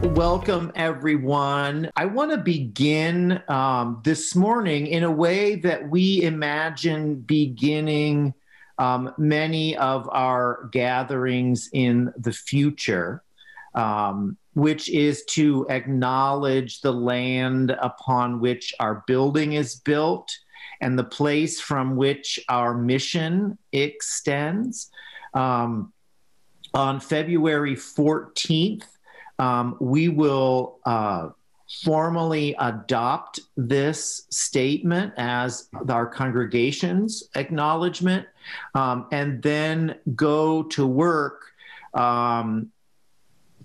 Welcome, everyone. I want to begin this morning in a way that we imagine beginning many of our gatherings in the future, which is to acknowledge the land upon which our building is built and the place from which our mission extends. On February 14th, we will formally adopt this statement as our congregation's acknowledgement, and then go to work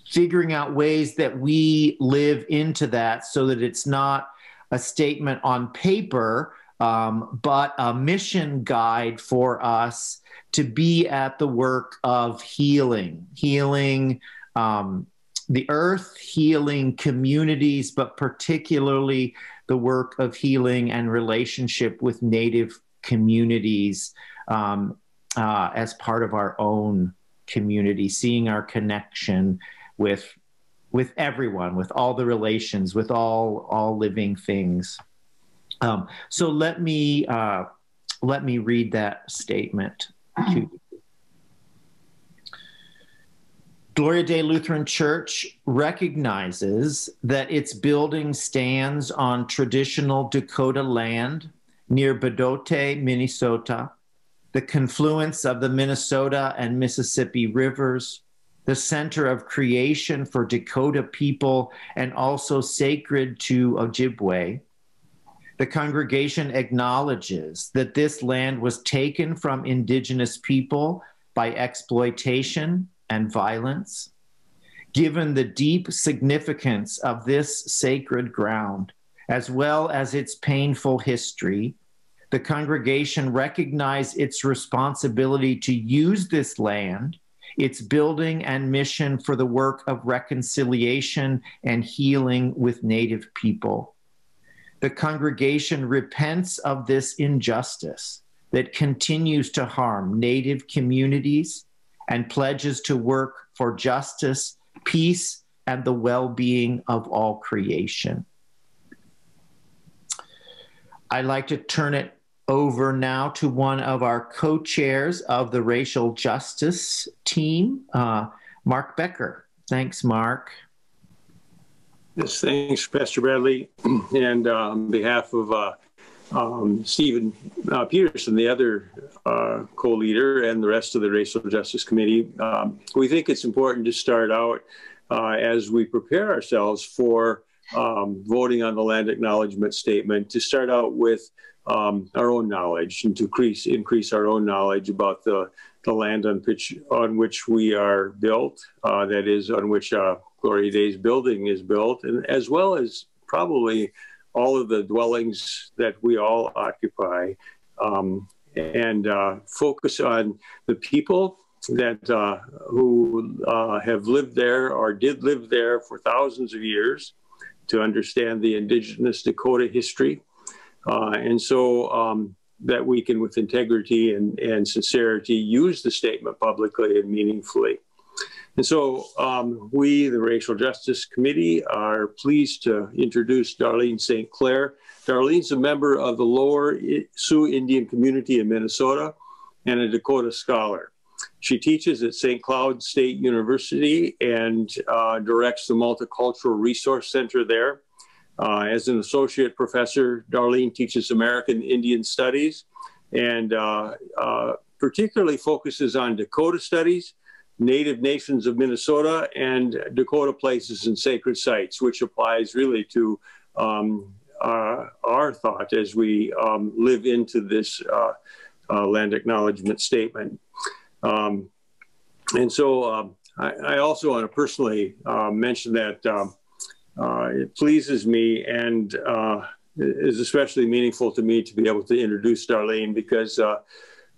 figuring out ways that we live into that so that it's not a statement on paper, but a mission guide for us to be at the work of healing the earth, healing communities, but particularly the work of healing and relationship with Native communities as part of our own community, seeing our connection with everyone, with all the relations, with all living things. So let me read that statement to you. Gloria Day Lutheran Church recognizes that its building stands on traditional Dakota land near Bedote, Minnesota, the confluence of the Minnesota and Mississippi rivers, the center of creation for Dakota people and also sacred to Ojibwe. The congregation acknowledges that this land was taken from indigenous people by exploitation and violence. Given the deep significance of this sacred ground, as well as its painful history, the congregation recognized its responsibility to use this land, its building and mission for the work of reconciliation and healing with Native people. The congregation repents of this injustice that continues to harm Native communities and pledges to work for justice, peace, and the well-being of all creation. I'd like to turn it over now to one of our co-chairs of the racial justice team, Mark Becker. Thanks, Mark. Yes, thanks, Pastor Bradley. And on behalf of Stephen Peterson, the other co-leader, and the rest of the Racial Justice Committee, we think it's important to start out as we prepare ourselves for voting on the land acknowledgement statement, to start out with our own knowledge and to increase our own knowledge about the land on which we are built, that is, on which Gloria Day's building is built, and as well as probably all of the dwellings that we all occupy, and focus on the people that who have lived there or did live there for thousands of years, to understand the indigenous Dakota history, and so that we can, with integrity and sincerity, use the statement publicly and meaningfully. And so we, the Racial Justice Committee, are pleased to introduce Darlene St. Clair. Darlene's a member of the Lower Sioux Indian community in Minnesota and a Dakota scholar. She teaches at St. Cloud State University and directs the Multicultural Resource Center there. As an associate professor, Darlene teaches American Indian Studies and particularly focuses on Dakota studies, Native Nations of Minnesota, and Dakota places and sacred sites, which applies really to our thought as we live into this land acknowledgement statement. And so I also want to personally mention that it pleases me and is especially meaningful to me to be able to introduce Darlene, because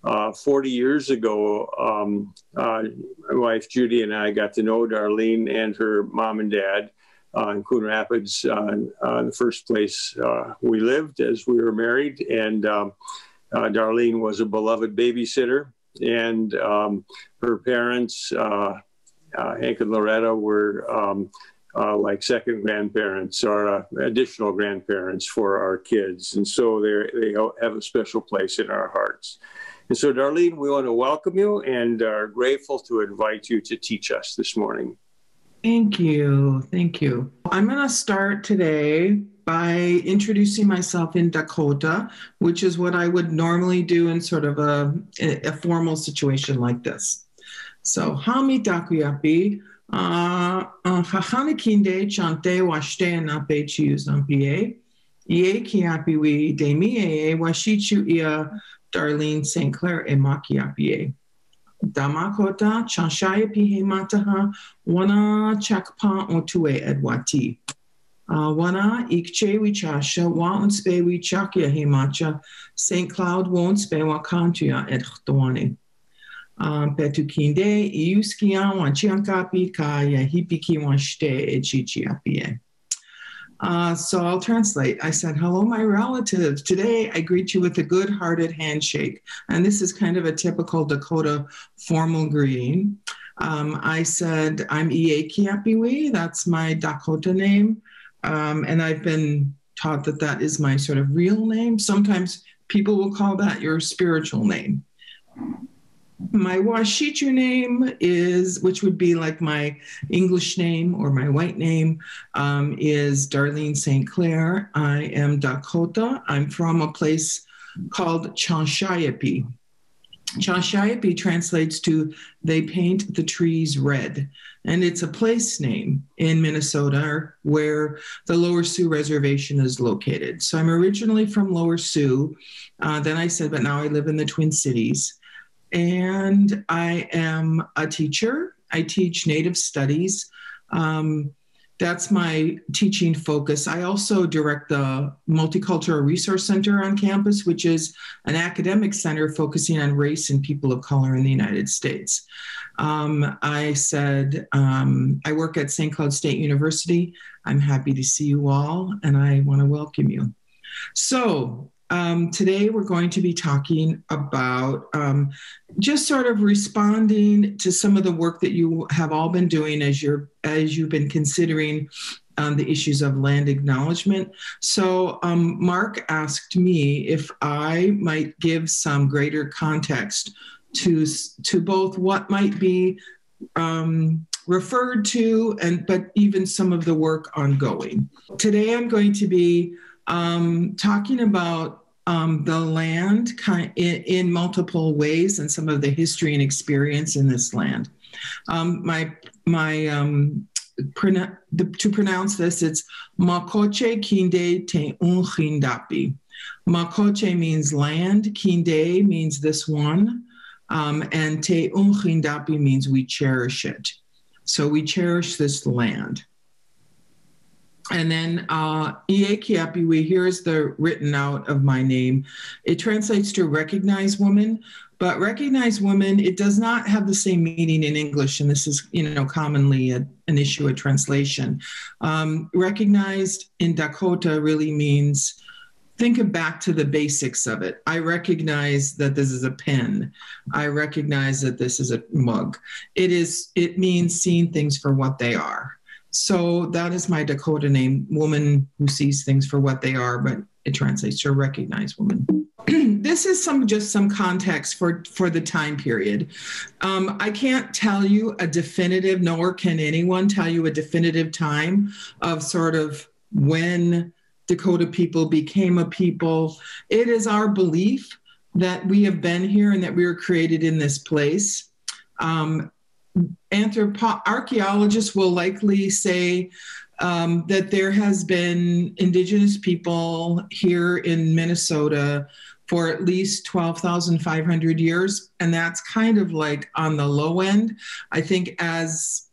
40 years ago, my wife Judy and I got to know Darlene and her mom and dad in Coon Rapids, the first place we lived as we were married. And Darlene was a beloved babysitter, and her parents, Hank and Loretta, were like second grandparents or additional grandparents for our kids. And so they have a special place in our hearts. And so, Darlene, we want to welcome you and are grateful to invite you to teach us this morning. Thank you. Thank you. I'm going to start today by introducing myself in Dakota, which is what I would normally do in sort of a formal situation like this. So, Hami Dakuyapi, Hahanikinde Chante Washte Nape Chius Nampie, Ye Kiapiwi, Demi Washichu Ia, Darlene St. Clair Emakiapie. Damakota, Cansayapi Hemataha, Wana Chakpa Otue Edwati. Wana Ikche Wichasha, Wa Unspe Wichakia Hemacha, St. Cloud won't spe Wakantia et Htoane. Petukinde, Iuskia, Wanchiankapi, Kaya, Hipiki Washte, Echichiapie. So I'll translate. I said, hello, my relatives. Today, I greet you with a good-hearted handshake. And this is kind of a typical Dakota formal greeting. I said, I'm Iekiapiwi. That's my Dakota name. And I've been taught that that is my sort of real name. Sometimes people will call that your spiritual name. My Washichu name is, which would be like my English name or my white name, is Darlene St. Clair. I am Dakota. I'm from a place called Cansayapi. Cansayapi translates to they paint the trees red. And it's a place name in Minnesota where the Lower Sioux Reservation is located. So I'm originally from Lower Sioux. Then I said, but now I live in the Twin Cities. And I am a teacher. I teach Native Studies. That's my teaching focus. I also direct the Multicultural Resource Center on campus, which is an academic center focusing on race and people of color in the United States. I said, I work at St. Cloud State University. I'm happy to see you all, and I want to welcome you. So, today we're going to be talking about just sort of responding to some of the work that you have all been doing as you've been considering the issues of land acknowledgement. So Mark asked me if I might give some greater context to both what might be referred to but even some of the work ongoing. Today I'm going to be talking about the land in multiple ways and some of the history and experience in this land. To pronounce this, it's Makoce Kinde Te Unchindapi. Makoce means land, Kinde means this one, and Te Unchindapi means we cherish it. So we cherish this land. And then Iekiapiwi, here's the written out of my name. It translates to recognize woman, but recognize woman, it does not have the same meaning in English, and this is, commonly an issue of translation. Recognized in Dakota really means, think back to the basics of it. I recognize that this is a pen. I recognize that this is a mug. It means seeing things for what they are. So that is my Dakota name, woman who sees things for what they are, but it translates to recognize woman. This is just some context for the time period. I can't tell you a definitive, nor can anyone tell you a definitive time of sort of when Dakota people became a people. It is our belief that we have been here and that we were created in this place. Archaeologists will likely say that there has been indigenous people here in Minnesota for at least 12,500 years. And that's kind of like on the low end. I think as,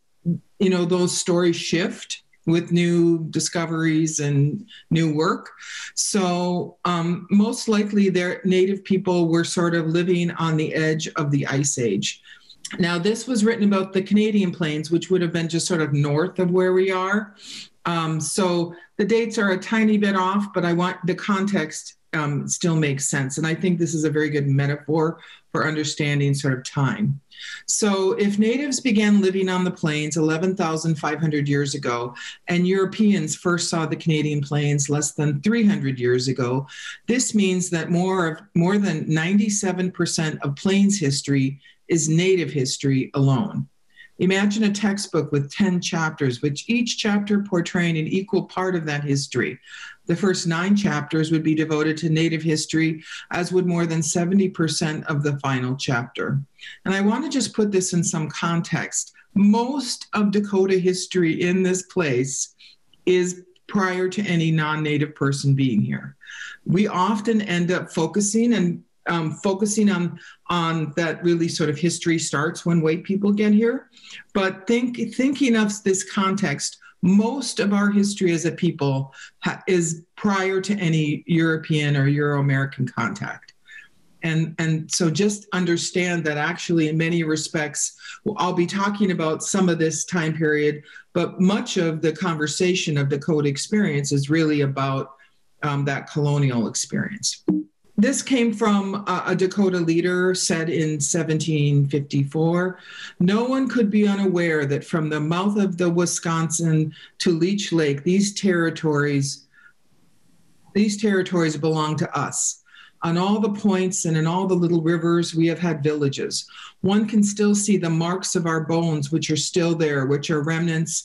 those stories shift with new discoveries and new work. So most likely their native people were sort of living on the edge of the Ice Age. Now, this was written about the Canadian Plains, which would have been just sort of north of where we are. So the dates are a tiny bit off, but I want the context still makes sense. And I think this is a very good metaphor for understanding sort of time. So if natives began living on the plains 11,500 years ago, and Europeans first saw the Canadian plains less than 300 years ago, this means that more than 97% of plains history is native history alone. Imagine a textbook with 10 chapters, which each chapter portraying an equal part of that history. The first 9 chapters would be devoted to native history, as would more than 70% of the final chapter. And I want to just put this in some context. Most of Dakota history in this place is prior to any non-native person being here. We often end up focusing on that really sort of history starts when white people get here. But thinking of this context, most of our history as a people is prior to any European or Euro-American contact. And so just understand that actually in many respects, I'll be talking about some of this time period, but much of the conversation of Dakota experience is really about that colonial experience. This came from a Dakota leader said in 1754, "No one could be unaware that from the mouth of the Wisconsin to Leech Lake, these territories belong to us. On all the points and in all the little rivers, we have had villages. One can still see the marks of our bones, which are still there, which are remains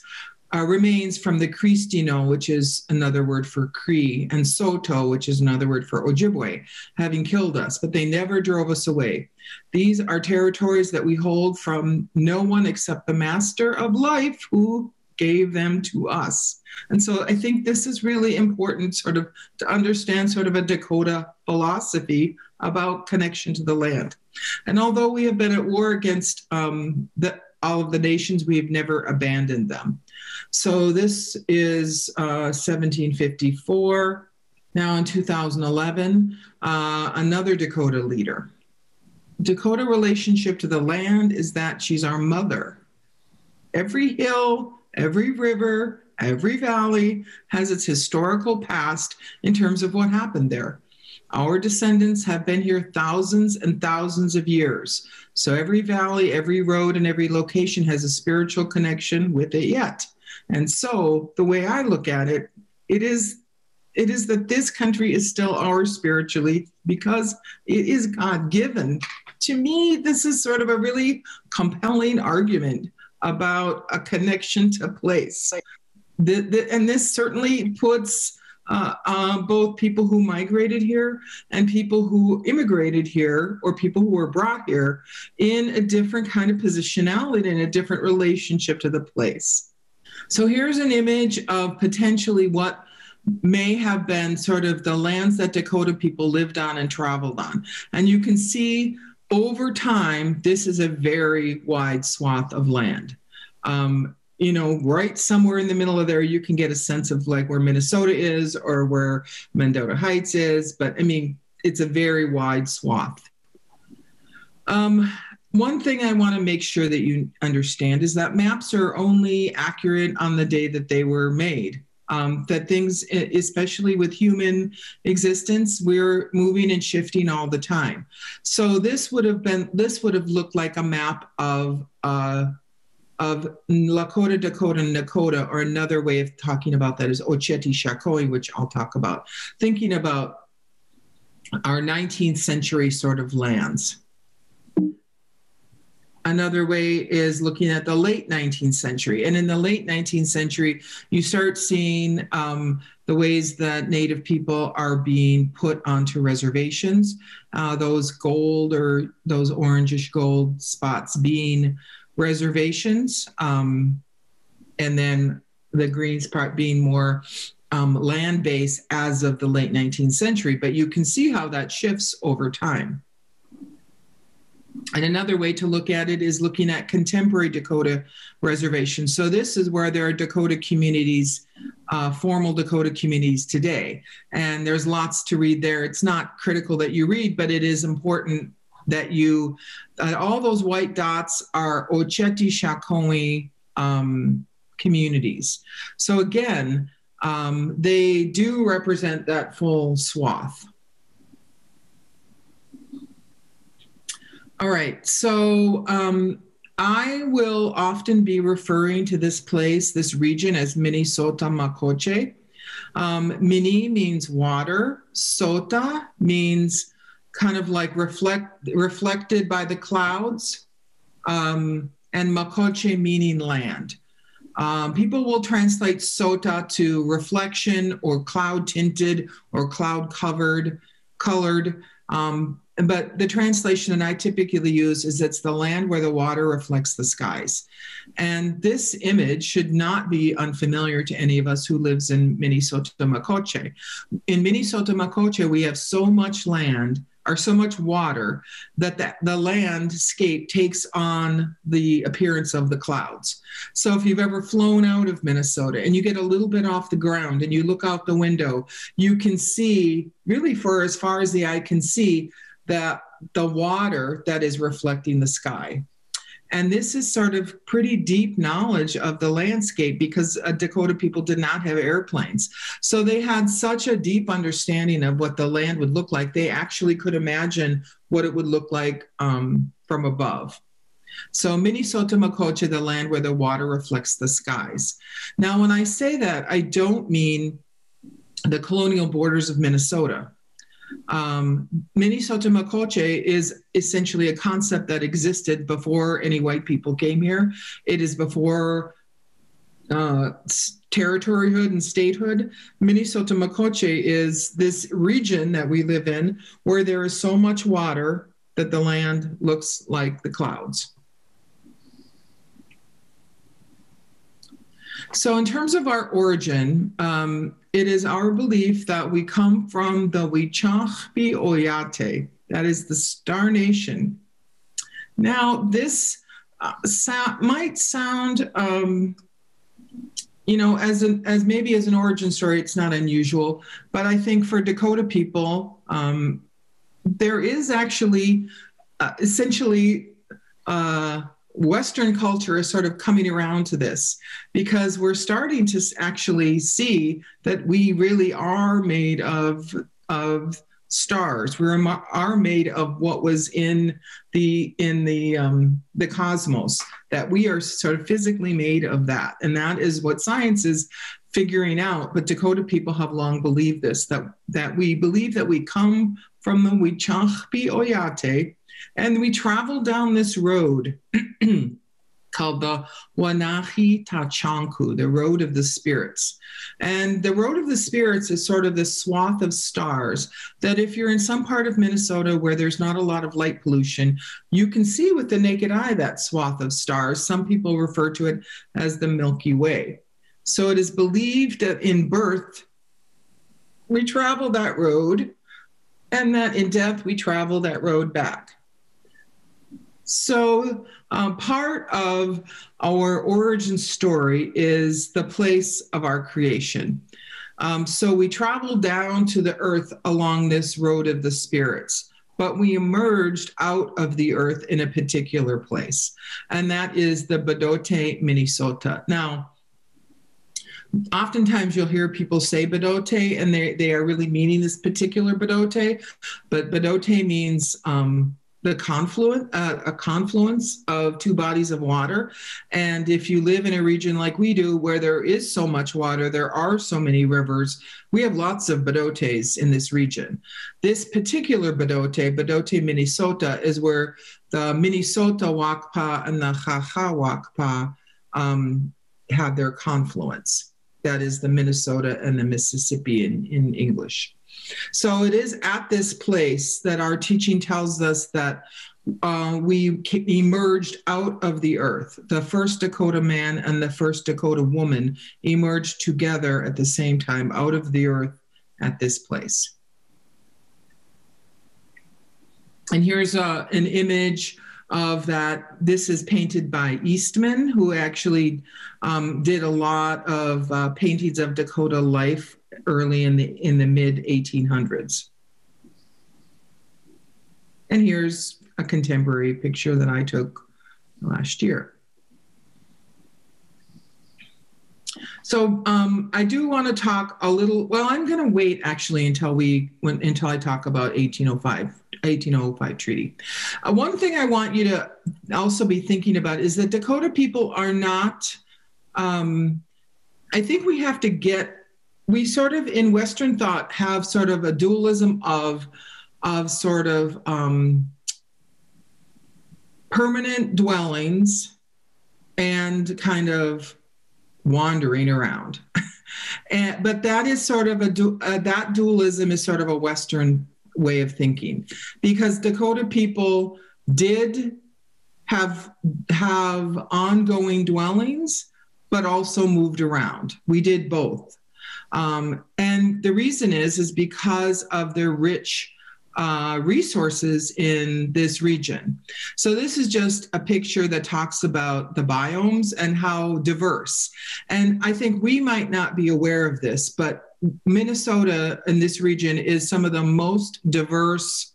from the Cristino, which is another word for Cree, and Soto, which is another word for Ojibwe, having killed us, but they never drove us away. These are territories that we hold from no one except the master of life who gave them to us." And so I think this is really important sort of to understand sort of a Dakota philosophy about connection to the land. And although we have been at war against all of the nations, we've never abandoned them. So this is 1754. Now in 2011, another Dakota leader. Dakota relationship to the land is that she's our mother. Every hill, every river, every valley has its historical past in terms of what happened there. Our descendants have been here thousands and thousands of years. So every valley, every road, and every location has a spiritual connection with it yet. And so the way I look at it, it is that this country is still ours spiritually because it is God-given. To me, this is sort of a really compelling argument about a connection to place. And this certainly puts both people who migrated here and people who immigrated here or people who were brought here in a different kind of positionality and a different relationship to the place. So here's an image of potentially what may have been sort of the lands that Dakota people lived on and traveled on. And you can see over time, this is a very wide swath of land. Right somewhere in the middle of there, you can get a sense of like where Minnesota is or where Mendota Heights is. But I mean, it's a very wide swath. One thing I want to make sure that you understand is that maps are only accurate on the day that they were made. That things, especially with human existence, we're moving and shifting all the time. So this would have looked like a map of Lakota, Dakota, and Nakota, or another way of talking about that is Oceti Shakoi, which I'll talk about, thinking about our 19th century sort of lands. Another way is looking at the late 19th century. And in the late 19th century, you start seeing the ways that Native people are being put onto reservations, those gold or those orangish gold spots being reservations, and then the green part being more land-based as of the late 19th century. But you can see how that shifts over time. And another way to look at it is looking at contemporary Dakota reservations. So this is where there are Dakota communities, formal Dakota communities today. And there's lots to read there. It's not critical that you read, but it is important that all those white dots are Oceti Shakoi communities. So again, they do represent that full swath. All right. So I will often be referring to this place, this region, as Minnesota Makoce. Mini means water. Sota means kind of like reflected by the clouds. And Makoce meaning land. People will translate Sota to reflection or cloud tinted or cloud colored. But the translation that I typically use is it's the land where the water reflects the skies. And this image should not be unfamiliar to any of us who lives in Minnesota Makoce. In Minnesota Makoce, we have so much land or so much water that the landscape takes on the appearance of the clouds. So if you've ever flown out of Minnesota and you get a little bit off the ground and you look out the window, you can see really for as far as the eye can see that the water that is reflecting the sky. And this is sort of pretty deep knowledge of the landscape because Dakota people did not have airplanes. So they had such a deep understanding of what the land would look like. They actually could imagine what it would look like from above. So Minnesota Makoce, the land where the water reflects the skies. Now, when I say that, I don't mean the colonial borders of Minnesota. Minnesota Makoce is essentially a concept that existed before any white people came here. It is before territoryhood and statehood. Minnesota Makoce is this region that we live in where there is so much water that the land looks like the clouds. So in terms of our origin, it is our belief that we come from the Ojibwe Oyate, that is the Star Nation. Now, this might sound, as maybe as an origin story, it's not unusual, but I think for Dakota people, there is actually essentially Western culture is sort of coming around to this because we're starting to actually see that we really are made of stars. We are made of what was in the cosmos, that we are sort of physically made of that. And that is what science is figuring out. But Dakota people have long believed this, that we believe that we come from the Ojibwe Oyate, and we travel down this road called the Wanahi Tachanku, the Road of the Spirits. And the Road of the Spirits is sort of this swath of stars that if you're in some part of Minnesota where there's not a lot of light pollution, you can see with the naked eye that swath of stars. Some people refer to it as the Milky Way. So it is believed that in birth, we travel that road, and that in death, we travel that road back. So part of our origin story is the place of our creation. So we travel down to the earth along this road of the spirits, but we emerged out of the earth in a particular place, and that is the Bdote, Minnesota. Now, oftentimes you'll hear people say Bdote, and they are really meaning this particular Bdote, but Bdote means a confluence of two bodies of water. And if you live in a region like we do, where there is so much water, there are so many rivers, we have lots of Bdotes in this region. This particular Bdote, Minnesota, is where the Minnesota Wakpa and the Wakpa had their confluence. That is the Minnesota and the Mississippi in English. So it is at this place that our teaching tells us that we emerged out of the earth. The first Dakota man and the first Dakota woman emerged together at the same time out of the earth at this place. And here's an image of that. This is painted by Eastman, who actually did a lot of paintings of Dakota life early in the mid 1800s. And here's a contemporary picture that I took last year. So I do want to talk a little, well, I'm going to wait actually until I talk about 1805 1805 treaty. One thing I want you to also be thinking about is that Dakota people are not, I think we have to we sort of in Western thought have sort of a dualism of sort of permanent dwellings and kind of wandering around. But that is sort of that dualism is sort of a Western way of thinking, because Dakota people did have ongoing dwellings, but also moved around. We did both. And the reason is because of their rich resources in this region. So this is just a picture that talks about the biomes and how diverse. And I think we might not be aware of this, but Minnesota in this region is some of the most diverse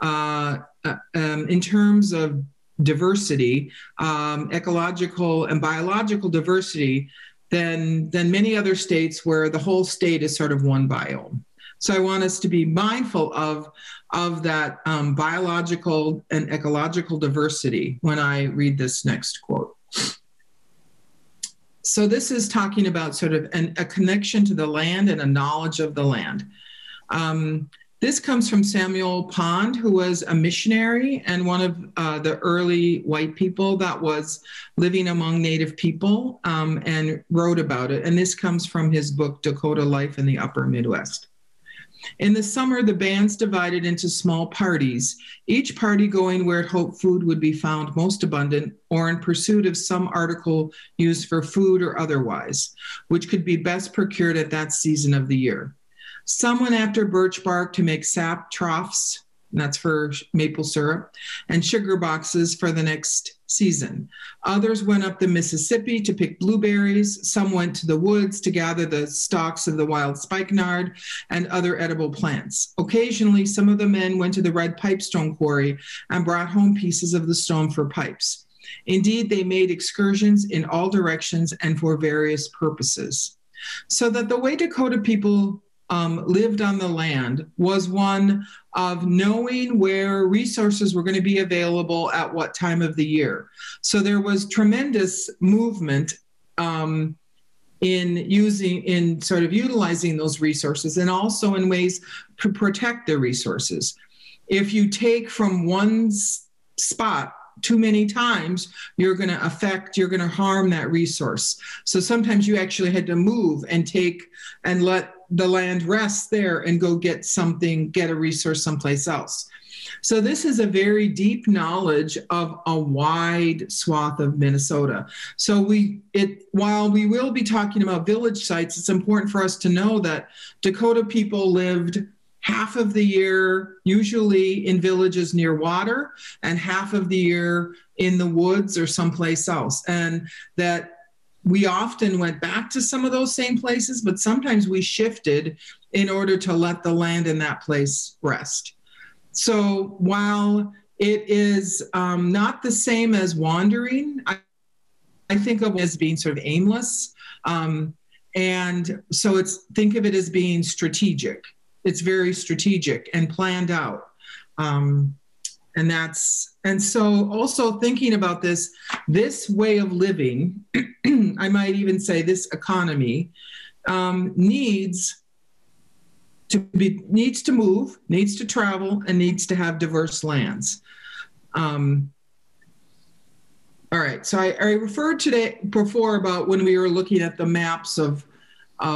in terms of diversity, ecological and biological diversity than many other states where the whole state is sort of one biome. So I want us to be mindful of that biological and ecological diversity when I read this next quote. So this is talking about sort of a connection to the land and a knowledge of the land. This comes from Samuel Pond, who was a missionary and one of the early white people that was living among Native people and wrote about it. And this comes from his book, Dakota Life in the Upper Midwest. In the summer, the bands divided into small parties, each party going where it hoped food would be found most abundant or in pursuit of some article used for food or otherwise, which could be best procured at that season of the year. Some went after birch bark to make sap troughs, and that's for maple syrup, and sugar boxes for the next season. Others went up the Mississippi to pick blueberries. Some went to the woods to gather the stalks of the wild spikenard and other edible plants. Occasionally, some of the men went to the red pipestone quarry and brought home pieces of the stone for pipes. Indeed, they made excursions in all directions and for various purposes. So that the way Dakota people lived on the land was one of knowing where resources were going to be available at what time of the year. So there was tremendous movement in sort of utilizing those resources, and also in ways to protect their resources. If you take from one spot too many times, you're going to harm that resource. So sometimes you actually had to move and let the land rest there and go get a resource someplace else. So this is a very deep knowledge of a wide swath of Minnesota. So while we will be talking about village sites, it's important for us to know that Dakota people lived half of the year usually in villages near water and half of the year in the woods or someplace else. And that we often went back to some of those same places, but sometimes we shifted in order to let the land in that place rest. So while it is not the same as wandering, I think of it as being sort of aimless. And so think of it as being strategic. It's very strategic and planned out. And so also thinking about this way of living, I might even say this economy, needs to move, needs to travel, and needs to have diverse lands. All right, so I referred today before about when we were looking at the maps of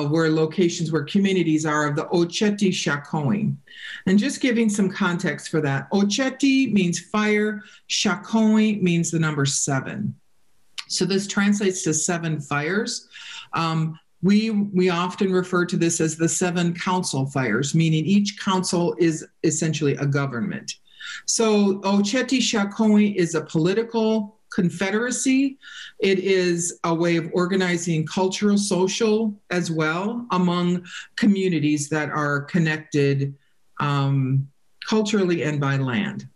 where locations, where communities are of the Oceti Shakowin. And just giving some context for that. Oceti means fire, Shakowin means the number 7. So this translates to 7 fires. We often refer to this as the 7 council fires, meaning each council is essentially a government. So Oceti Shakowin is a political confederacy. It is a way of organizing cultural, social as well among communities that are connected culturally and by land.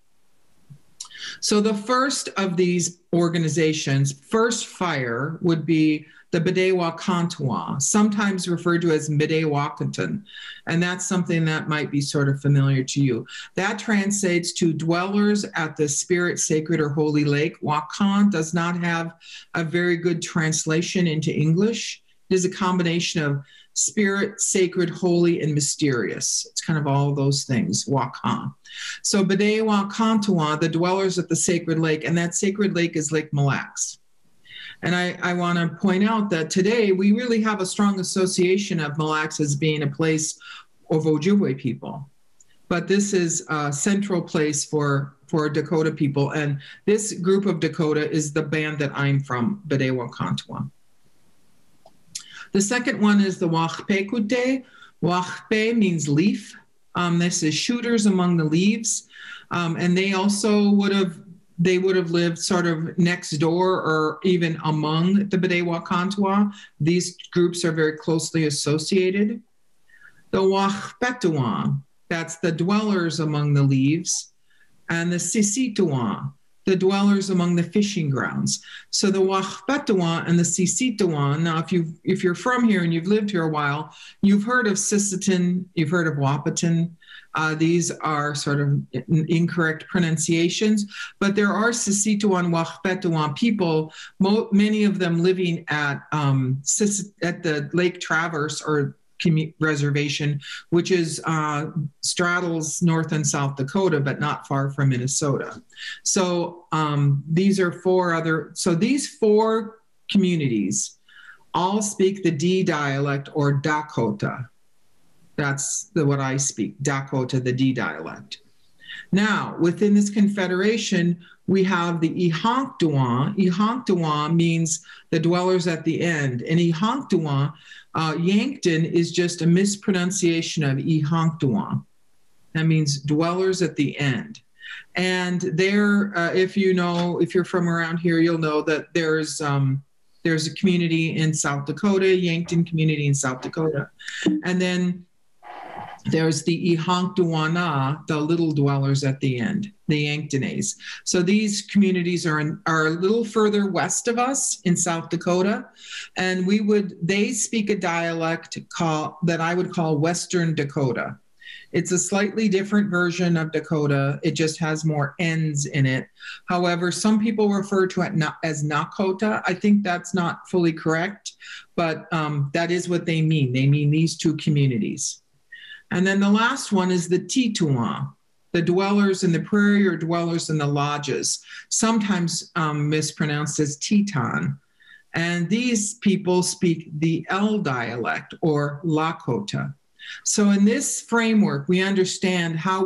So the first of these organizations, First Fire, would be the Bidewakantwa, sometimes referred to as Midewakatan. And that's something that might be sort of familiar to you. That translates to dwellers at the spirit, sacred, or holy lake. Wakan does not have a very good translation into English. It is a combination of spirit, sacred, holy, and mysterious. It's kind of all those things, Wakan. So Bidewakantwa, the dwellers at the sacred lake, and that sacred lake is Lake Mille Lacs. And I want to point out that today we really have a strong association of Mille Lacs as being a place of Ojibwe people. But this is a central place for Dakota people. And this group of Dakota is the band that I'm from, Bidewakantwa. The second one is the Wachpekute. Wachpe means leaf. This is shooters among the leaves. And they also would have lived sort of next door or even among the Bidewakantwa. These groups are very closely associated. The Wachpetuan, that's the dwellers among the leaves, and the Sisituan, the dwellers among the fishing grounds. So the Wachpetuan and the Sisituan, now if you're from here and you've lived here a while, you've heard of Sisseton, you've heard of Wahpeton. These are sort of incorrect pronunciations, but there are Sisituan, Wachpetuan people, many of them living at the Lake Traverse or reservation, which is straddles North and South Dakota, but not far from Minnesota. So these four communities all speak the D dialect or Dakota. That's what I speak, Dakota, the D dialect. Now, within this confederation, we have the Ihanktuan. Ihanktuan means the dwellers at the end. And Ihanktuan, Yankton is just a mispronunciation of Ihanktuan. That means dwellers at the end. And there, if you're from around here, you'll know that there's a community in South Dakota, Yankton community in South Dakota. And then there's the Ihanktuana, the little dwellers at the end, the Yanktonese. So these communities are a little further west of us in South Dakota, and they speak a dialect that I would call Western Dakota. It's a slightly different version of Dakota. It just has more N's in it. However, some people refer to it as Nakota. I think that's not fully correct, but that is what they mean. They mean these two communities. And then the last one is the Tituan, the dwellers in the prairie or dwellers in the lodges, sometimes mispronounced as Teton. And these people speak the L dialect or Lakota. So in this framework, we understand how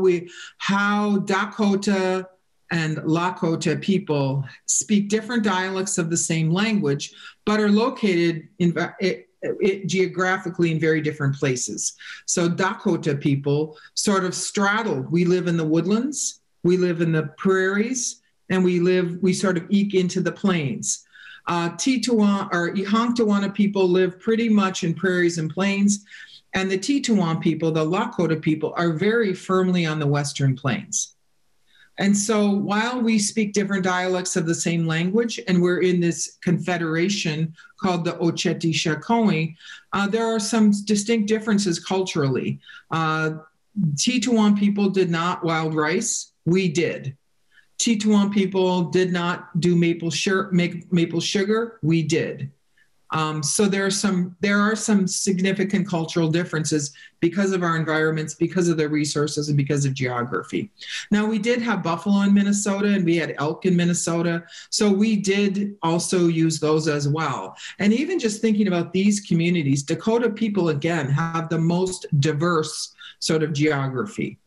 Dakota and Lakota people speak different dialects of the same language, but are located geographically in very different places. So Dakota people sort of straddle. We live in the woodlands, we live in the prairies, and we sort of eke into the plains. Tituan or Ihanktuana people live pretty much in prairies and plains, and the Tituan people, the Lakota people, are very firmly on the western plains. And so while we speak different dialects of the same language, and we're in this confederation called the Ocheti Shakoi, there are some distinct differences culturally. Tituan people did not wild rice. We did. Tituan people did not do maple sugar. We did. So there are some significant cultural differences because of our environments, because of the resources, and because of geography. Now, we did have buffalo in Minnesota, and we had elk in Minnesota, so we did also use those as well. And even just thinking about these communities, Dakota people, again, have the most diverse sort of geography.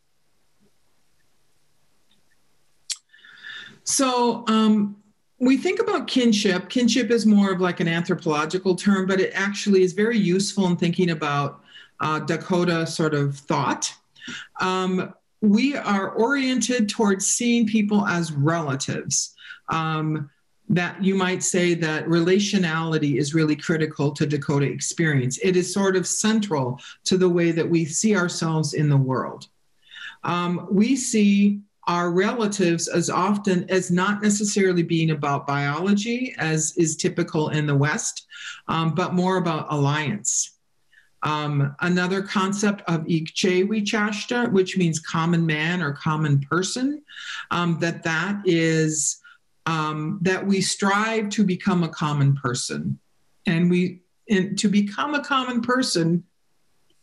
So, we think about kinship. Kinship is more of like an anthropological term, but it actually is very useful in thinking about Dakota sort of thought. We are oriented towards seeing people as relatives. That you might say that relationality is really critical to Dakota experience. It is sort of central to the way that we see ourselves in the world. We see our relatives as often as not necessarily being about biology, as is typical in the West, but more about alliance. Another concept of Ojibwe Chapter, which means common man or common person, that is that we strive to become a common person. And to become a common person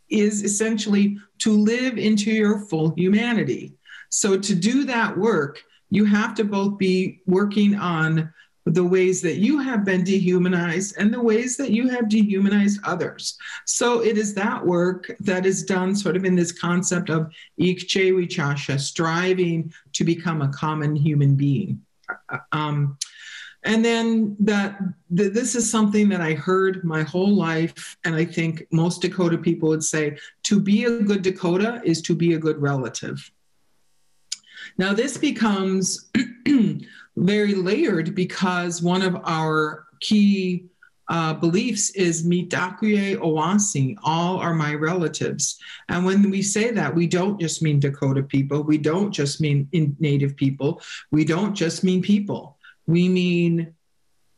is essentially to live into your full humanity. So to do that work, you have to both be working on the ways that you have been dehumanized and the ways that you have dehumanized others. So it is that work that is done sort of in this concept of Ojibwe Chapter, striving to become a common human being. And then this is something that I heard my whole life, and I think most Dakota people would say, to be a good Dakota is to be a good relative. Now this becomes very layered because one of our key beliefs is Mitakuye Owasi, all are my relatives. And when we say that, we don't just mean Dakota people, we don't just mean Native people, we don't just mean people. We mean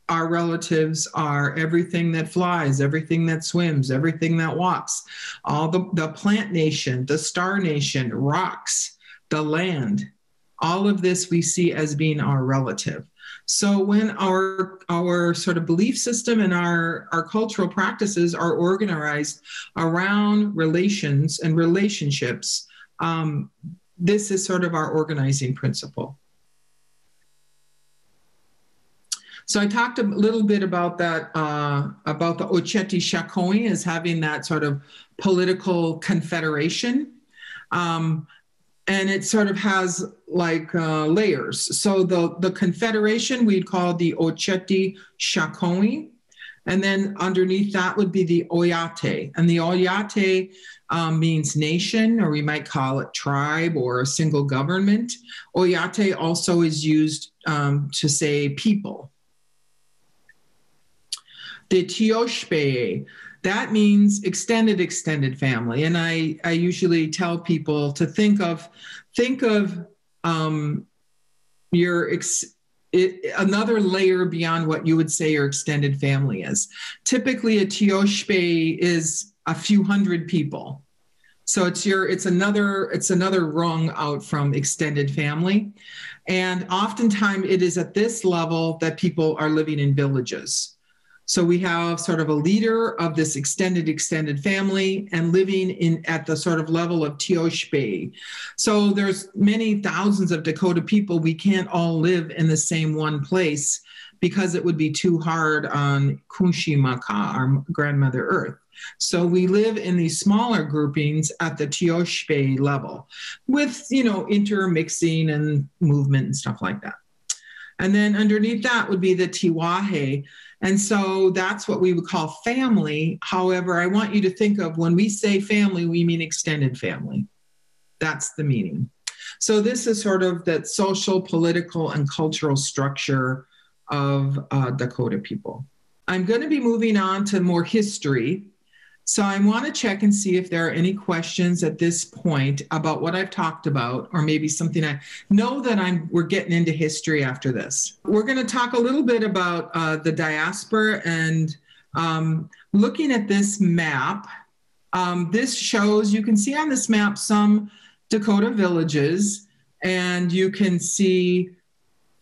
our relatives are everything that flies, everything that swims, everything that walks, all the plant nation, the star nation, rocks, the land, all of this we see as being our relative. So when our sort of belief system and our cultural practices are organized around relations and relationships, this is sort of our organizing principle. So I talked a little bit about that, about the Oceti Shakoi as having that sort of political confederation. And it sort of has like layers. So the confederation we'd call the Oceti Shakoi. And then underneath that would be the Oyate. And the Oyate means nation, or we might call it tribe or a single government. Oyate also is used to say people. The Tioshpe, that means extended family. And I usually tell people to think of another layer beyond what you would say your extended family is. Typically a Tioshpe is a few hundred people. So it's another rung out from extended family. And oftentimes it is at this level that people are living in villages. So we have sort of a leader of this extended family and living at the sort of level of Tioshpe. So there's many thousands of Dakota people. We can't all live in the same one place because it would be too hard on Kunshi Maka, our grandmother earth. So we live in these smaller groupings at the Tioshpe level with, intermixing and movement and stuff like that. And then underneath that would be the Tiwahe. And so that's what we would call family. However, I want you to think of when we say family, we mean extended family. That's the meaning. So this is sort of that social, political, and cultural structure of Dakota people. I'm going to be moving on to more history. So I want to check and see if there are any questions at this point about what I've talked about, or maybe something I know that we're getting into history after this. We're going to talk a little bit about the diaspora and looking at this map. This shows, you can see on this map some Dakota villages, and you can see,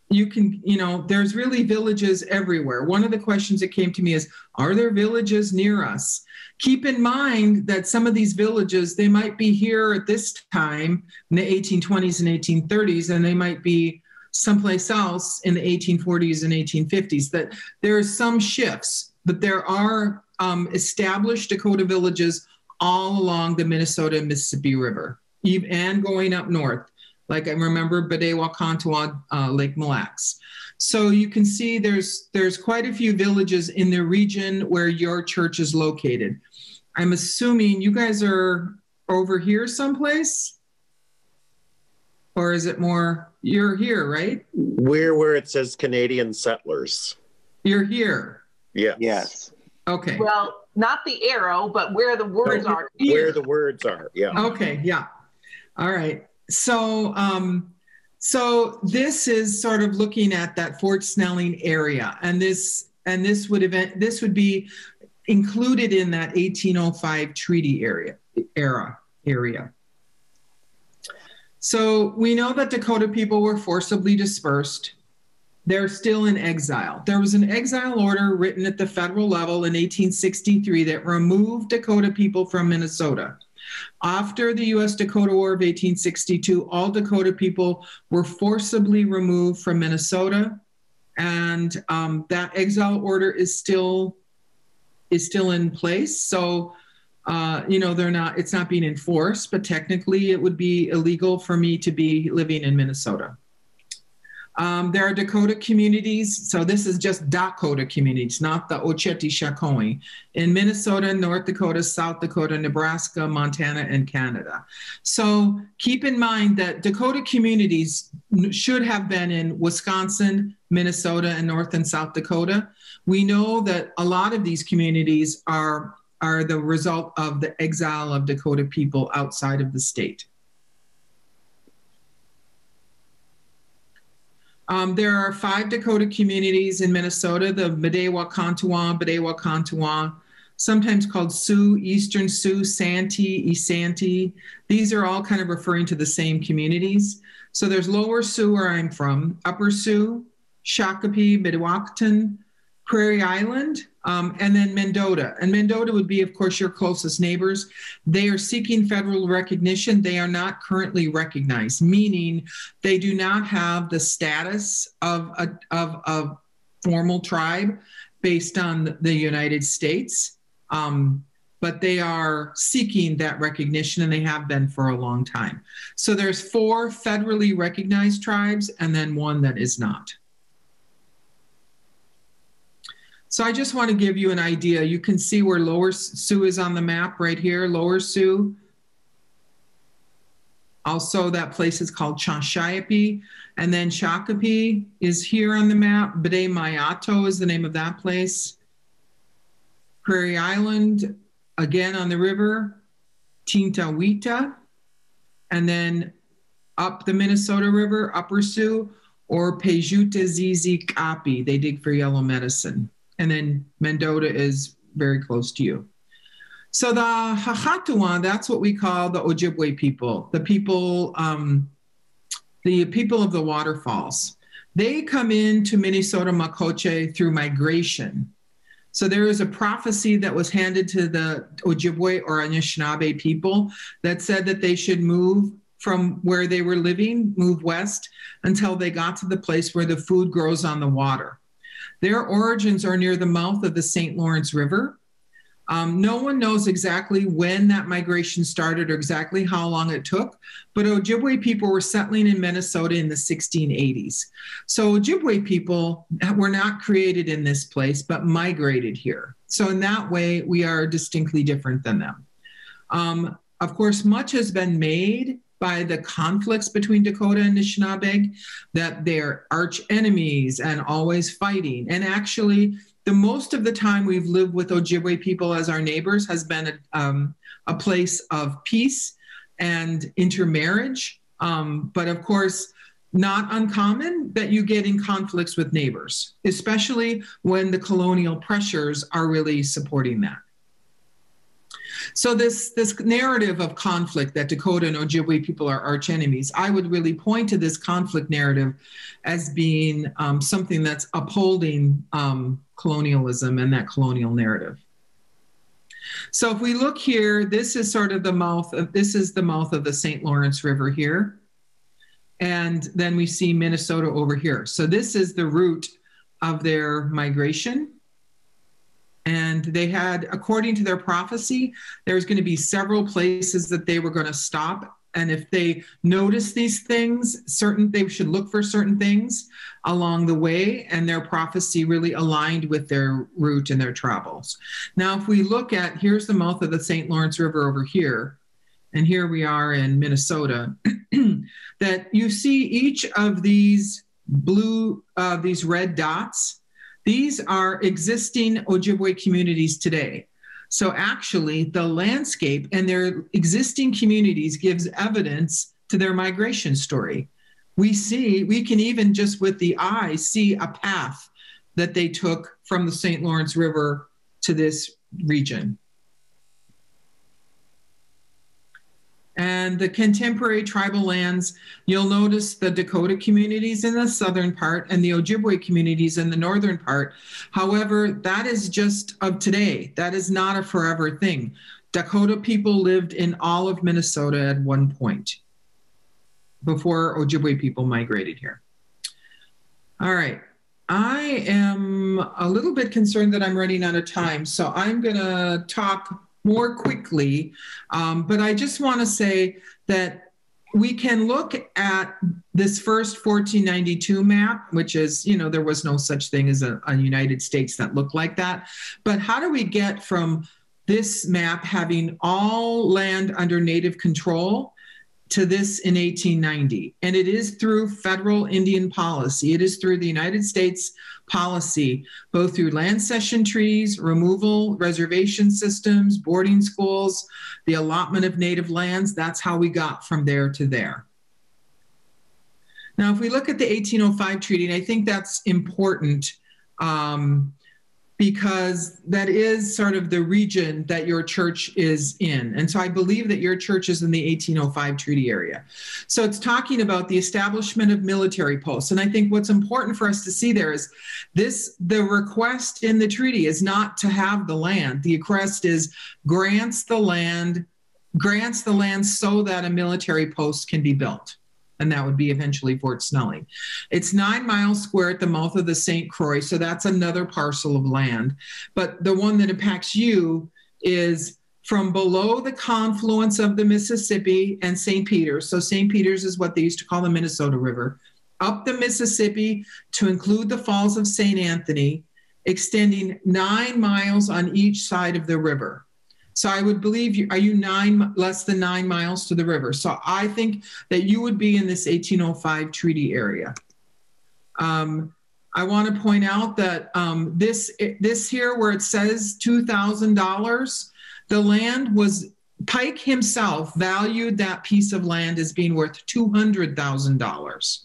there's really villages everywhere. One of the questions that came to me is, are there villages near us? Keep in mind that some of these villages, they might be here at this time in the 1820s and 1830s, and they might be someplace else in the 1840s and 1850s. That there are some shifts, but there are established Dakota villages all along the Minnesota and Mississippi River, and going up north. Like I remember Badewa-Kantawa, Lake Mille Lacs. So you can see there's quite a few villages in the region where your church is located. I'm assuming you guys are over here someplace? Or is it more, you're here, right? We're where it says Canadian settlers. You're here? Yes. Yes. Okay. Well, not the arrow, but where the words are. Where the words are, yeah. Okay, yeah. All right. So So this is sort of looking at that Fort Snelling area, and this would be included in that 1805 treaty area. So we know that Dakota people were forcibly dispersed. They're still in exile. There was an exile order written at the federal level in 1863 that removed Dakota people from Minnesota. After the U.S. Dakota War of 1862, all Dakota people were forcibly removed from Minnesota, and that exile order is still in place. So, it's not being enforced, but technically it would be illegal for me to be living in Minnesota. There are Dakota communities. So this is just Dakota communities, not the Oceti Shakoi, in Minnesota, North Dakota, South Dakota, Nebraska, Montana, and Canada. So keep in mind that Dakota communities should have been in Wisconsin, Minnesota, and North and South Dakota. We know that a lot of these communities are the result of the exile of Dakota people outside of the state. There are 5 Dakota communities in Minnesota, the Bedewa-Kantuwa, sometimes called Sioux, Eastern Sioux, Santee, Isanti. These are all kind of referring to the same communities. So there's Lower Sioux, where I'm from, Upper Sioux, Shakopee, Midwauketon, Prairie Island, and then Mendota. And Mendota would be, of course, your closest neighbors. They are seeking federal recognition. They are not currently recognized, meaning they do not have the status of a formal tribe based on the United States. But they are seeking that recognition, and they have been for a long time. So there's 4 federally recognized tribes and then 1 that is not. So I just want to give you an idea. You can see where Lower Sioux is on the map right here, Lower Sioux. Also, that place is called Cansayapi. And then Shakopee is here on the map. Bede Mayato is the name of that place. Prairie Island, again on the river. Tinta, Wita. And then up the Minnesota River, Upper Sioux, or Pejuta Zizi Kapi. They dig for yellow medicine. And then Mendota is very close to you. So the Hahatunwan, that's what we call the Ojibwe people, the people of the waterfalls. They come into Minnesota Makoce through migration. So there is a prophecy that was handed to the Ojibwe or Anishinaabe people that said that they should move from where they were living, move west until they got to the place where the food grows on the water. Their origins are near the mouth of the St. Lawrence River. No one knows exactly when that migration started or exactly how long it took, but Ojibwe people were settling in Minnesota in the 1680s. So Ojibwe people were not created in this place, but migrated here. So in that way, we are distinctly different than them. Of course, much has been made by the conflicts between Dakota and Anishinaabe, that they're arch enemies and always fighting. And actually, the most of the time we've lived with Ojibwe people as our neighbors has been a place of peace and intermarriage. But of course, not uncommon that you get in conflicts with neighbors, especially when the colonial pressures are really supporting that. So this narrative of conflict that Dakota and Ojibwe people are arch enemies, I would really point to this conflict narrative as being something that's upholding colonialism and that colonial narrative. So if we look here, this is sort of the mouth of the St. Lawrence River here. And then we see Minnesota over here. So this is the route of their migration. And they had, according to their prophecy, there's going to be several places that they were going to stop. And if they notice these things, they should look for certain things along the way. And their prophecy really aligned with their route and their travels. Now, if we look at, here's the mouth of the St. Lawrence River over here. And here we are in Minnesota, that you see each of these these red dots. These are existing Ojibwe communities today. So actually the landscape and their existing communities gives evidence to their migration story. we can even just with the eye see a path that they took from the St. Lawrence River to this region. And the contemporary tribal lands, you'll notice the Dakota communities in the southern part and the Ojibwe communities in the northern part. However, that is just of today. That is not a forever thing. Dakota people lived in all of Minnesota at one point before Ojibwe people migrated here. All right. I am a little bit concerned that I'm running out of time, so I'm going to talk more quickly, but I just want to say that we can look at this first 1492 map, which is, you know, there was no such thing as a United States that looked like that. But how do we get from this map having all land under Native control to this in 1890? And it is through federal Indian policy. It is through the United States policy, both through land cession treaties, removal, reservation systems, boarding schools, the allotment of native lands. That's how we got from there to there. Now, if we look at the 1805 treaty, and I think that's important because that is sort of the region that your church is in. And so I believe that your church is in the 1805 treaty area. So it's talking about the establishment of military posts. And I think what's important for us to see there is the request in the treaty is not to have the land. The request is grants the land so that a military post can be built. And that would be eventually Fort Snelling. It's 9 miles square at the mouth of the St. Croix, so that's another parcel of land. But the one that impacts you is from below the confluence of the Mississippi and St. Peter's. So St. Peter's is what they used to call the Minnesota River. Up the Mississippi to include the Falls of St. Anthony, extending 9 miles on each side of the river. So I would believe are you less than 9 miles to the river? So I think that you would be in this 1805 treaty area. I want to point out that this here where it says $2,000, the land was, Pike himself valued that piece of land as being worth $200,000.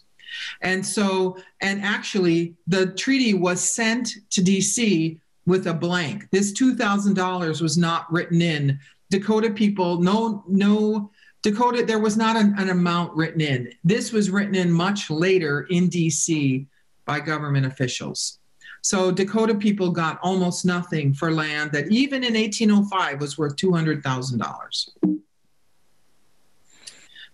And actually the treaty was sent to DC with a blank. This $2,000 was not written in. Dakota people, Dakota, there was not an amount written in. This was written in much later in DC by government officials. So Dakota people got almost nothing for land that even in 1805 was worth $200,000.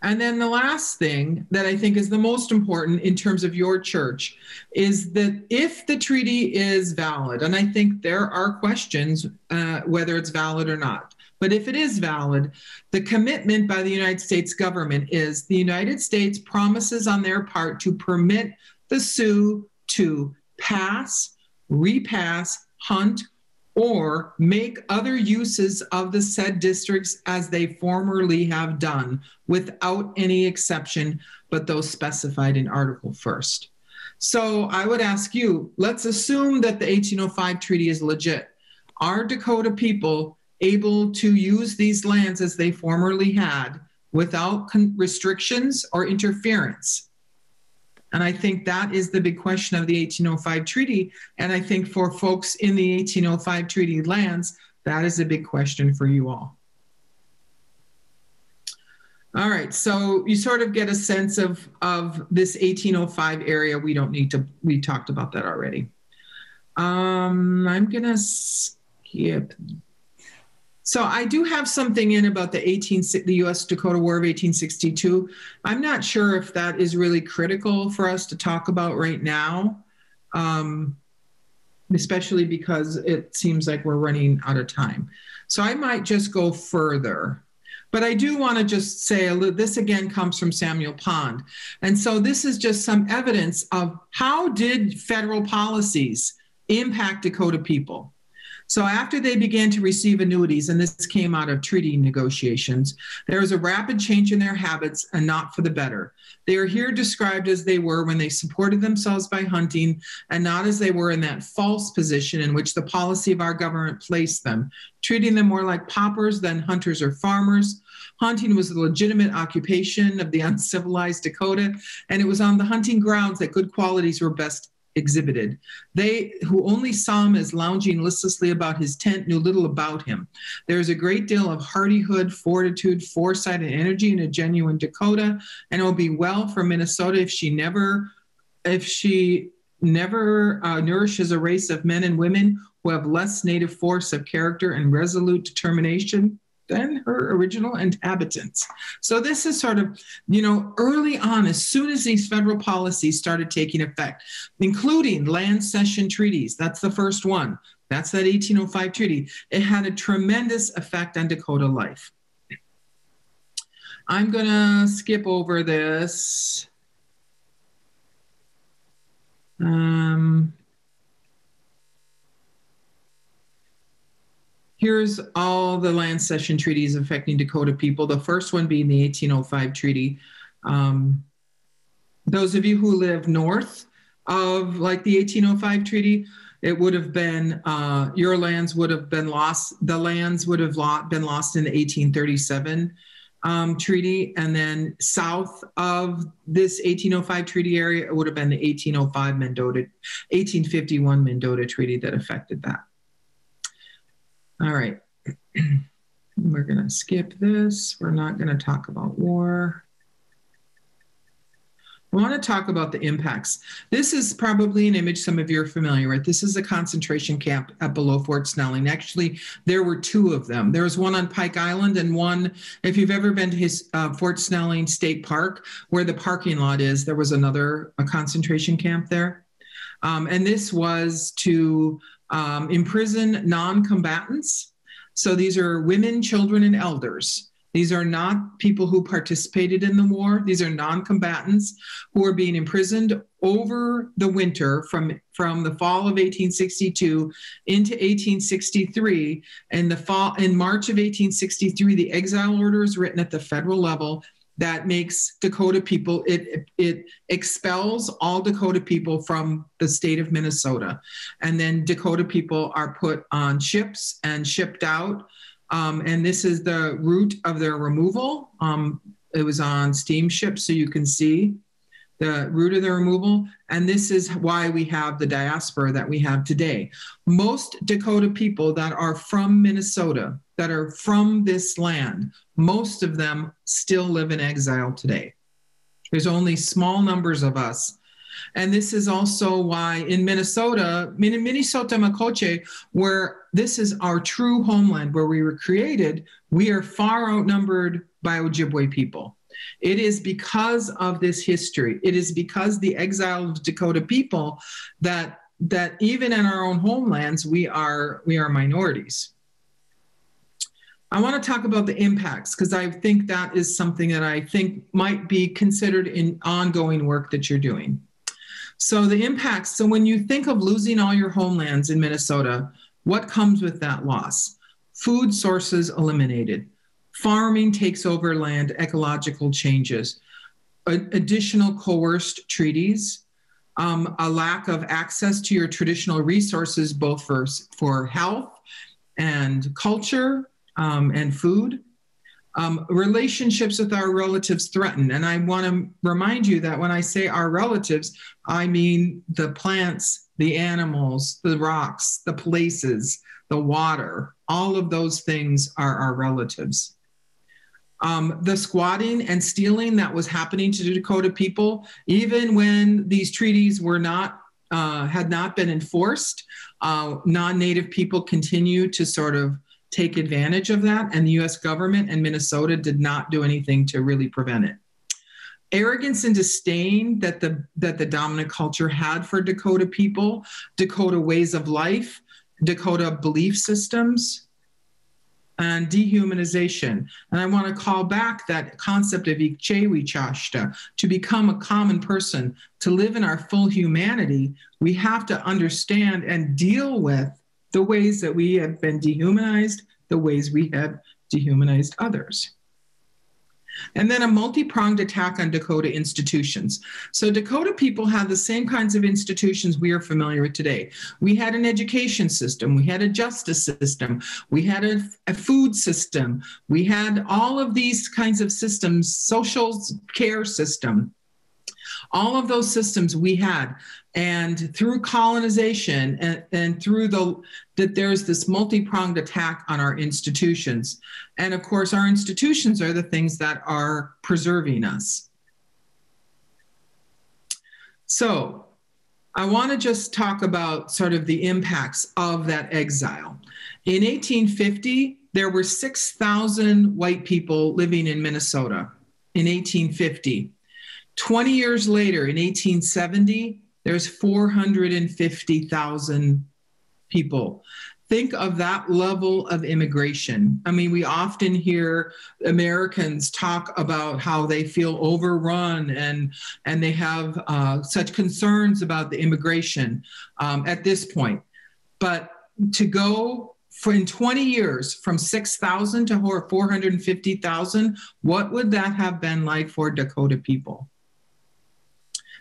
And then the last thing that I think is the most important in terms of your church is that if the treaty is valid, and I think there are questions whether it's valid or not, but if it is valid, the commitment by the United States government is the United States promises on their part to permit the Sioux to pass, repass, hunt, or make other uses of the said districts as they formerly have done, without any exception but those specified in Article 1st. So I would ask you, let's assume that the 1805 treaty is legit. Are Dakota people able to use these lands as they formerly had without restrictions or interference? And I think that is the big question of the 1805 treaty. And I think for folks in the 1805 treaty lands, that is a big question for you all. All right, so you sort of get a sense of this 1805 area. We talked about that already. I'm gonna skip. So I do have something in about the U.S.-Dakota War of 1862. I'm not sure if that is really critical for us to talk about right now, especially because it seems like we're running out of time. So I might just go further. But I do want to just say, this again comes from Samuel Pond. And so this is just some evidence of how did federal policies impact Dakota people. So after they began to receive annuities, and this came out of treaty negotiations, there was a rapid change in their habits and not for the better. They are here described as they were when they supported themselves by hunting and not as they were in that false position in which the policy of our government placed them, treating them more like paupers than hunters or farmers. Hunting was the legitimate occupation of the uncivilized Dakota, and it was on the hunting grounds that good qualities were best exhibited. They who only saw him as lounging listlessly about his tent knew little about him. There is a great deal of hardihood, fortitude, foresight, and energy in a genuine Dakota, and it will be well for Minnesota if she never nourishes a race of men and women who have less native force of character and resolute determination than her original inhabitants. So this is sort of, early on, as soon as these federal policies started taking effect, including land cession treaties, that's the first one. That's that 1805 treaty. It had a tremendous effect on Dakota life. I'm going to skip over this. Here's all the land cession treaties affecting Dakota people. The first one being the 1805 treaty. Those of you who live north of like the 1805 treaty, it would have been, your lands would have been lost. The lands would have been lost in the 1837 treaty. And then south of this 1805 treaty area, it would have been the 1851 Mendota treaty that affected that. All right, we're going to skip this. We're not going to talk about war. I want to talk about the impacts. This is probably an image some of you are familiar with. This is a concentration camp below Fort Snelling. Actually, there were two of them. There was one on Pike Island and one, if you've ever been to Fort Snelling State Park, where the parking lot is, there was a concentration camp there. And this was to imprison non-combatants. So these are women, children, and elders. These are not people who participated in the war. These are non-combatants who are being imprisoned over the winter from the fall of 1862 into 1863. In March of 1863, the exile order is written at the federal level that makes Dakota people, it expels all Dakota people from the state of Minnesota. And then Dakota people are put on ships and shipped out. And this is the route of their removal. It was on steamships, so you can see the route of their removal. And this is why we have the diaspora that we have today. Most Dakota people that are from Minnesota, that are from this land, most of them still live in exile today. There's only small numbers of us. And this is also why in Minnesota Makoce, where this is our true homeland, where we were created, we are far outnumbered by Ojibwe people. It is because of this history. It is because the exiled Dakota people that even in our own homelands, we are minorities. I want to talk about the impacts because I think that is something that I think might be considered in ongoing work that you're doing. So the impacts, so when you think of losing all your homelands in Minnesota, what comes with that loss? Food sources eliminated. Farming takes over land, ecological changes, additional coerced treaties, a lack of access to your traditional resources, both for health and culture and food. Relationships with our relatives threatened. And I want to remind you that when I say our relatives, I mean the plants, the animals, the rocks, the places, the water, all of those things are our relatives. The squatting and stealing that was happening to the Dakota people, even when these treaties were had not been enforced, non-Native people continue to sort of take advantage of that, and the U.S. government and Minnesota did not do anything to really prevent it. Arrogance and disdain that the dominant culture had for Dakota people, Dakota ways of life, Dakota belief systems, and dehumanization. And I want to call back that concept of ikchewichashta, to become a common person, to live in our full humanity. We have to understand and deal with the ways that we have been dehumanized, the ways we have dehumanized others. And then a multi-pronged attack on Dakota institutions. So Dakota people have the same kinds of institutions we are familiar with today. We had an education system, we had a justice system, we had a food system, we had all of these kinds of systems, social care system. All of those systems we had, and through colonization and through that there's this multi-pronged attack on our institutions. And of course, our institutions are the things that are preserving us. So I want to just talk about sort of the impacts of that exile. In 1850, there were 6,000 white people living in Minnesota in 1850. 20 years later, in 1870, there's 450,000 people. Think of that level of immigration. I mean, we often hear Americans talk about how they feel overrun and they have such concerns about the immigration at this point. But to go in 20 years from 6,000 to 450,000, what would that have been like for Dakota people?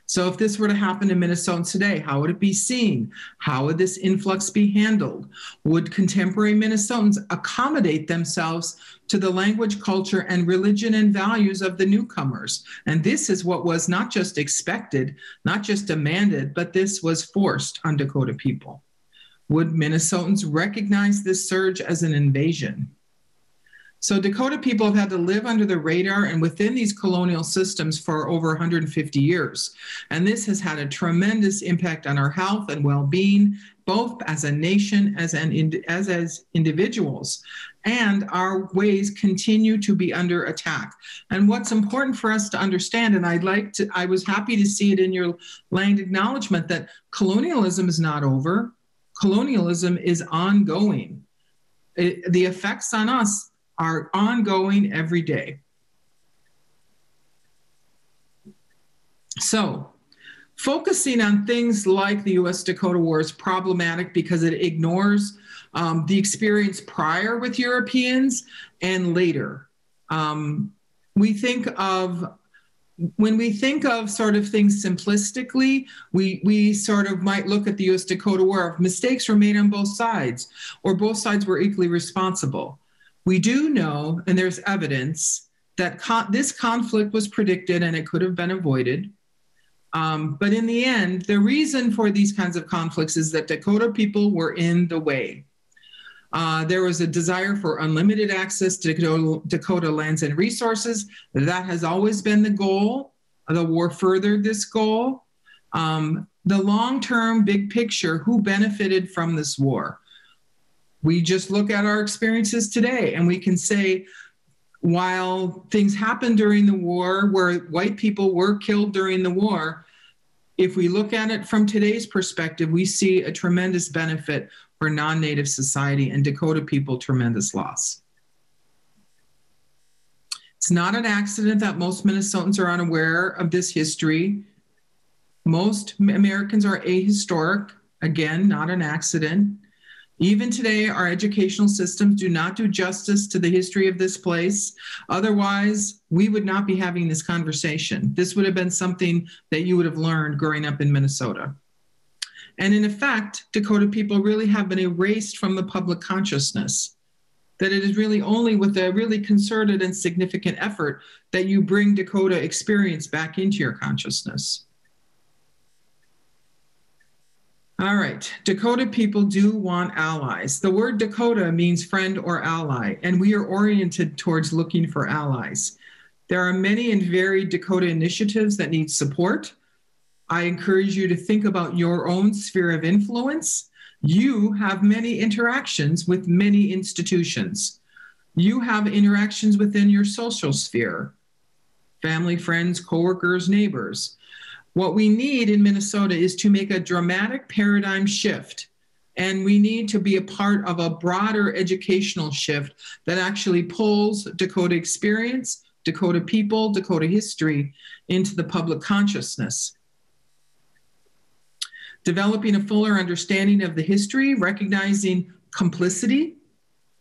So if this were to happen in Minnesotans today, how would it be seen? How would this influx be handled? Would contemporary Minnesotans accommodate themselves to the language, culture, and religion and values of the newcomers? And this is what was not just expected, not just demanded, but this was forced on Dakota people. Would Minnesotans recognize this surge as an invasion? So Dakota people have had to live under the radar and within these colonial systems for over 150 years. And this has had a tremendous impact on our health and well-being, both as a nation, as individuals. And our ways continue to be under attack. And what's important for us to understand, and I was happy to see it in your land acknowledgement, that colonialism is not over. Colonialism is ongoing. The effects on us are ongoing every day. So, focusing on things like the US-Dakota War is problematic because it ignores the experience prior with Europeans and later. When we think of sort of things simplistically, we sort of might look at the US-Dakota War. Mistakes were made on both sides, or both sides were equally responsible. We do know, and there's evidence, that this conflict was predicted and it could have been avoided. But in the end, the reason for these kinds of conflicts is that Dakota people were in the way. There was a desire for unlimited access to Dakota lands and resources. That has always been the goal. The war furthered this goal. The long-term big picture, who benefited from this war? We just look at our experiences today and we can say, while things happened during the war, where white people were killed during the war, if we look at it from today's perspective, we see a tremendous benefit for non-Native society and Dakota people, tremendous loss. It's not an accident that most Minnesotans are unaware of this history. Most Americans are ahistoric, again, not an accident. Even today, our educational systems do not do justice to the history of this place. Otherwise, we would not be having this conversation. This would have been something that you would have learned growing up in Minnesota. And in effect, Dakota people really have been erased from the public consciousness. That it is really only with a really concerted and significant effort that you bring Dakota experience back into your consciousness. All right, Dakota people do want allies. The word Dakota means friend or ally, and we are oriented towards looking for allies. There are many and varied Dakota initiatives that need support. I encourage you to think about your own sphere of influence. You have many interactions with many institutions. You have interactions within your social sphere, family, friends, coworkers, neighbors. What we need in Minnesota is to make a dramatic paradigm shift, and we need to be a part of a broader educational shift that actually pulls Dakota experience, Dakota people, Dakota history into the public consciousness. developing a fuller understanding of the history, recognizing complicity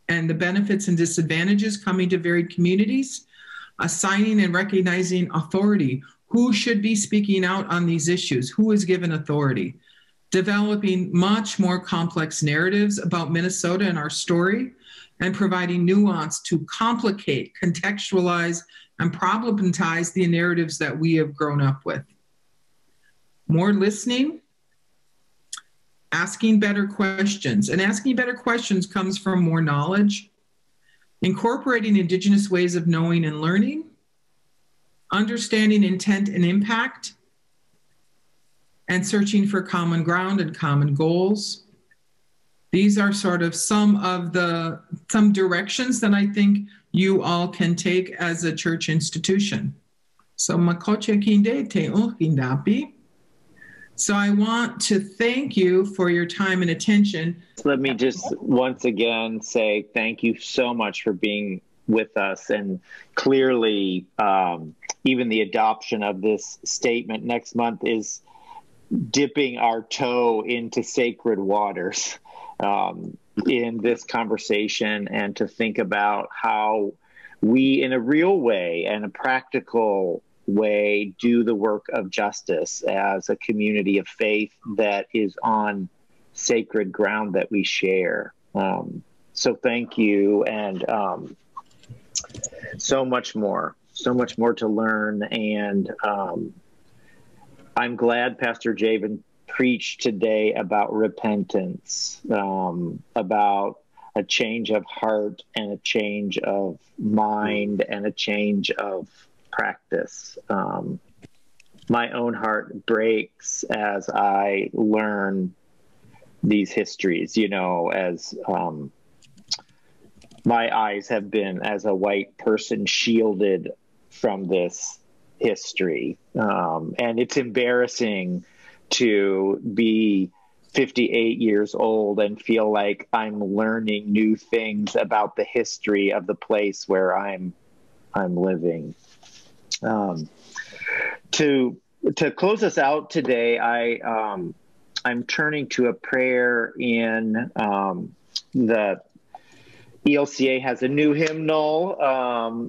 and the benefits and disadvantages coming to varied communities, assigning and recognizing authority. Who should be speaking out on these issues? Who is given authority? Developing much more complex narratives about Minnesota and our story, and providing nuance to complicate, contextualize, and problematize the narratives that we have grown up with. More listening, asking better questions. And asking better questions comes from more knowledge, incorporating Indigenous ways of knowing and learning, understanding intent and impact, and searching for common ground and common goals. These are sort of some directions that I think you all can take as a church institution. So Makoce kinde te uhindapi. So I want to thank you for your time and attention. Let me just once again say thank you so much for being with us. And clearly, even the adoption of this statement next month is dipping our toe into sacred waters in this conversation, and to think about how we, in a real way and a practical way, do the work of justice as a community of faith that is on sacred ground that we share. So thank you, and so much more to learn. And I'm glad Pastor Javen preached today about repentance, about a change of heart and a change of mind and a change of practice. My own heart breaks as I learn these histories, as my eyes have been, as a white person, shielded from this history. And it's embarrassing to be 58 years old and feel like I'm learning new things about the history of the place where I'm living. To close us out today, I'm turning to a prayer in the ELCA has a new hymnal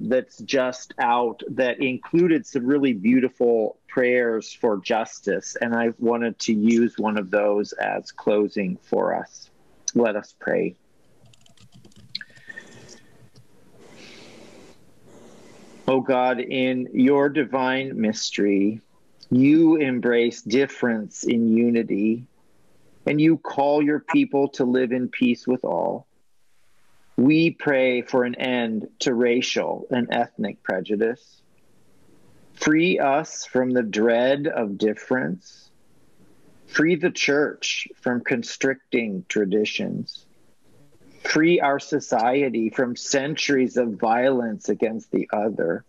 that's just out that included some really beautiful prayers for justice, and I wanted to use one of those as closing for us. Let us pray. O God, in your divine mystery, you embrace difference in unity, and you call your people to live in peace with all. We pray for an end to racial and ethnic prejudice. Free us from the dread of difference. Free the church from constricting traditions. Free our society from centuries of violence against the other.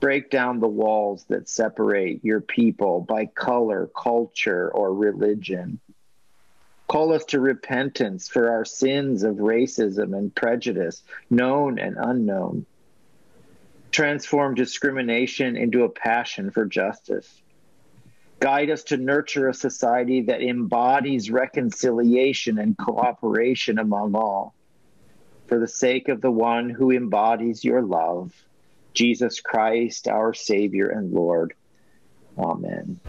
Break down the walls that separate your people by color, culture, or religion. Call us to repentance for our sins of racism and prejudice, known and unknown. Transform discrimination into a passion for justice. Guide us to nurture a society that embodies reconciliation and cooperation among all. For the sake of the one who embodies your love, Jesus Christ, our Savior and Lord. Amen.